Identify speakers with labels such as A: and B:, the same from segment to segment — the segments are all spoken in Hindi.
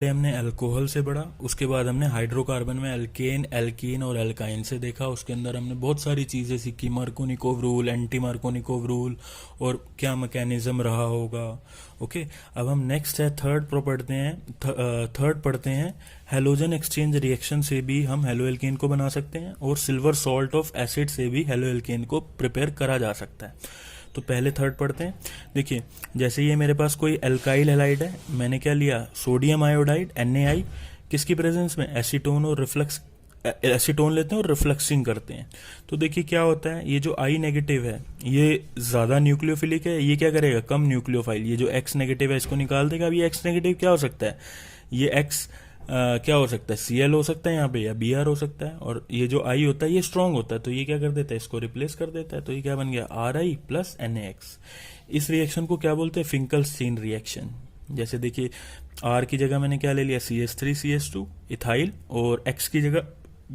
A: पहले हमने अल्कोहल से पढ़ा, उसके बाद हमने हाइड्रोकार्बन में अल्केन, एल्कीन और एल्काइन से देखा। उसके अंदर हमने बहुत सारी चीज़ें सीखी, Markovnikov rule, anti Markovnikov rule और क्या मैकेनिज्म रहा होगा। ओके, अब हम नेक्स्ट है थर्ड पढ़ते हैं हेलोजन एक्सचेंज रिएक्शन से भी हम हेलो एल्केन को बना सकते हैं और सिल्वर सॉल्ट ऑफ एसिड से भी हेलो एल्केन को प्रिपेयर करा जा सकता है। तो पहले थर्ड पढ़ते हैं। देखिए, जैसे ये मेरे पास कोई एल्काइल हैलाइड है, मैंने क्या लिया, सोडियम आयोडाइड Na, किसकी प्रेजेंस में, एसीटोन और रिफ्लक्स, एसीटोन लेते हैं और रिफ्लक्सिंग करते हैं। तो देखिए क्या होता है, ये जो I नेगेटिव है ये ज़्यादा न्यूक्लियोफिलिक है, ये क्या करेगा, कम न्यूक्लियोफाइल। ये जो X नेगेटिव है इसको निकाल देगा। अब ये X नेगेटिव क्या हो सकता है, ये X क्या हो सकता है, Cl हो सकता है यहाँ पे, या Br हो सकता है। और ये जो I होता है ये स्ट्रांग होता है, तो ये क्या कर देता है, इसको रिप्लेस कर देता है। तो ये क्या बन गया, Ri प्लस NaX। इस रिएक्शन को क्या बोलते हैं, फिंकल्स्टीन रिएक्शन। जैसे देखिए, R की जगह मैंने क्या ले लिया, CH3CH2 इथाइल, और X की जगह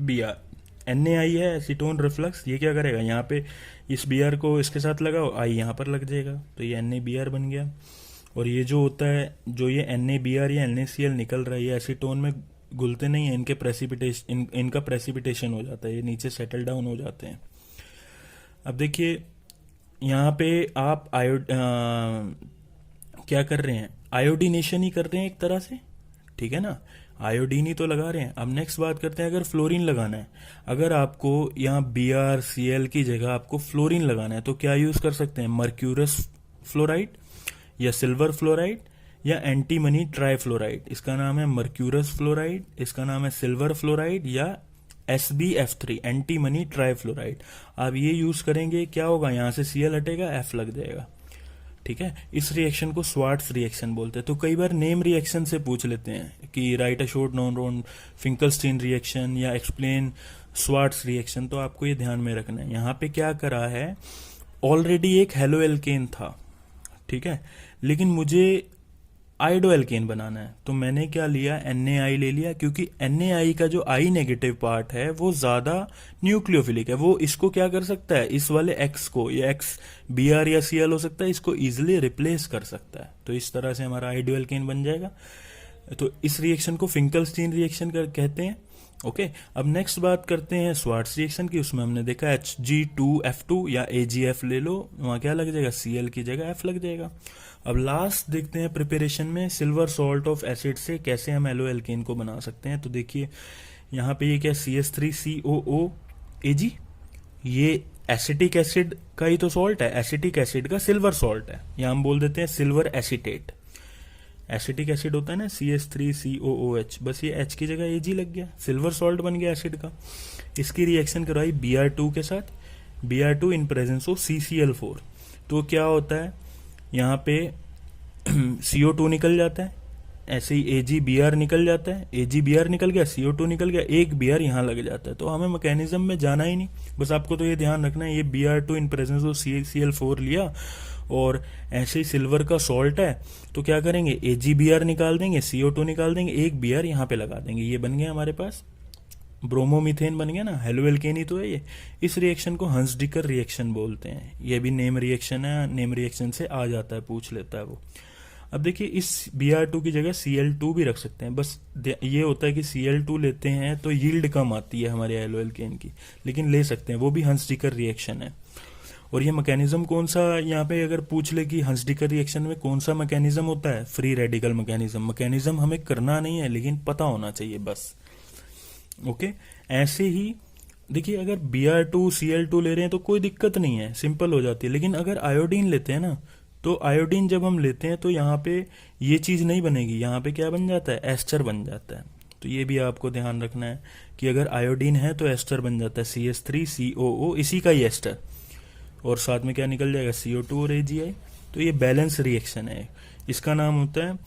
A: Br। Na है एसीटोन रिफ्लक्स, ये क्या करेगा, यहाँ पे इस Br को इसके साथ लगाओ, I यहाँ पर लग जाएगा, तो ये NaBr बन गया। और ये जो होता है, जो ये NaBr या NaCl निकल रहा है, ये एसीटोन में घुलते नहीं है, इनका प्रेसिपिटेशन हो जाता है, ये नीचे सेटल डाउन हो जाते हैं। अब देखिए यहाँ पे आप क्या कर रहे हैं, आयोडीनेशन ही कर रहे हैं एक तरह से, ठीक है ना, आयोडीन ही तो लगा रहे हैं। अब नेक्स्ट बात करते हैं, अगर फ्लोरीन लगाना है, अगर आपको यहाँ BrCl की जगह आपको फ्लोरीन लगाना है तो क्या यूज कर सकते हैं, मर्क्यूरस फ्लोराइड या सिल्वर फ्लोराइड या एंटीमनी ट्राइफ्लोराइड। इसका नाम है मर्क्यूरस फ्लोराइड, इसका नाम है सिल्वर फ्लोराइड, या SbF3 एंटीमनी ट्राइफ्लोराइड। आप ये यूज करेंगे, क्या होगा, यहाँ से Cl हटेगा, F लग जाएगा, ठीक है। इस रिएक्शन को स्वार्ट्स रिएक्शन बोलते हैं। तो कई बार नेम रिएक्शन से पूछ लेते हैं कि write a short note on Finkelstein reaction या एक्सप्लेन स्वार्ट्स रिएक्शन, तो आपको ये ध्यान में रखना है। यहाँ पे क्या करा है, ऑलरेडी एक हेलो एल्केन था, ठीक है, लेकिन मुझे आइडो एल्केन बनाना है, तो मैंने क्या लिया, NaI ले लिया, क्योंकि NaI का जो I नेगेटिव पार्ट है वो ज्यादा न्यूक्लियोफिलिक है, वो इसको क्या कर सकता है, इस वाले X को, ये X Br या Cl हो सकता है, इसको इजिली रिप्लेस कर सकता है। तो इस तरह से हमारा आइडो एल्केन बन जाएगा। तो इस रिएक्शन को फिंकल्स्टीन रिएक्शन कहते हैं। ओके, अब नेक्स्ट बात करते हैं स्वार्ट्स रिएक्शन की। उसमें हमने देखा Hg2F2 या AgF ले लो, वहां क्या लग जाएगा, Cl की जगह F लग जाएगा। अब लास्ट देखते हैं प्रिपरेशन में सिल्वर सॉल्ट ऑफ एसिड से कैसे हम एलो एल्केन को बना सकते हैं। तो देखिए यहाँ पे ये क्या, CH3COOAg, ये एसिटिक एसिड का ही तो सॉल्ट है, एसिटिक एसिड का सिल्वर सॉल्ट है, या हम बोल देते हैं सिल्वर एसिटेट। एसिटिक एसिड होता है ना CH3COOH, बस ये H की जगह Ag लग गया, सिल्वर सॉल्ट बन गया एसिड का। इसकी रिएक्शन करवाई Br2 के साथ, Br2 in presence of CCl4। तो क्या होता है, यहाँ पे CO2 निकल जाता है, ऐसे ही AgBr निकल जाता है, AgBr निकल गया, CO2 निकल गया, एक Br यहाँ लग जाता है। तो हमें मैकेनिज्म में जाना ही नहीं, बस आपको तो ये ध्यान रखना है, ये Br2 in presence of CCl4 लिया, और ऐसे ही सिल्वर का सॉल्ट है तो क्या करेंगे, AgBr निकाल देंगे, CO2 निकाल देंगे, एक Br यहाँ पे लगा देंगे, ये बन गया हमारे पास ब्रोमोमीथेन बन गया ना, हेलो एल्केन ही तो है ये। इस रिएक्शन को हंसडिकर रिएक्शन बोलते हैं, ये भी नेम रिएक्शन है, नेम रिएक्शन से आ जाता है, पूछ लेता है वो। अब देखिए इस Br2 की जगह Cl2 भी रख सकते हैं, बस ये होता है कि Cl2 लेते हैं तो यील्ड कम आती है हमारे हेलो एल्केन की, लेकिन ले सकते हैं, वो भी हंसडिकर रिएक्शन है। और ये मैकेनिज्म कौन सा, यहाँ पे अगर पूछ ले कि हंसडिकर रिएक्शन में कौन सा मैकेनिज्म होता है, फ्री रेडिकल मैकेनिज्म हमें करना नहीं है लेकिन पता होना चाहिए बस। ओके, ऐसे ही देखिए अगर Br2 Cl2 ले रहे हैं तो कोई दिक्कत नहीं है, सिंपल हो जाती है। लेकिन अगर आयोडीन लेते हैं ना, तो आयोडीन जब हम लेते हैं तो यहाँ पे ये चीज नहीं बनेगी, यहाँ पे क्या बन जाता है, एस्टर बन जाता है। तो ये भी आपको ध्यान रखना है कि अगर आयोडीन है तो एस्टर बन जाता है, CH3COO इसी का ही एस्टर, और साथ में क्या निकल जाएगा, CO2 और AgI। तो ये बैलेंस रिएक्शन है, इसका नाम होता है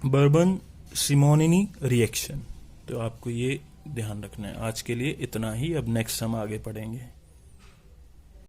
A: बर्बन सिमोनिनी रिएक्शन। तो आपको ये ध्यान रखना है। आज के लिए इतना ही, अब नेक्स्ट हम आगे पढ़ेंगे।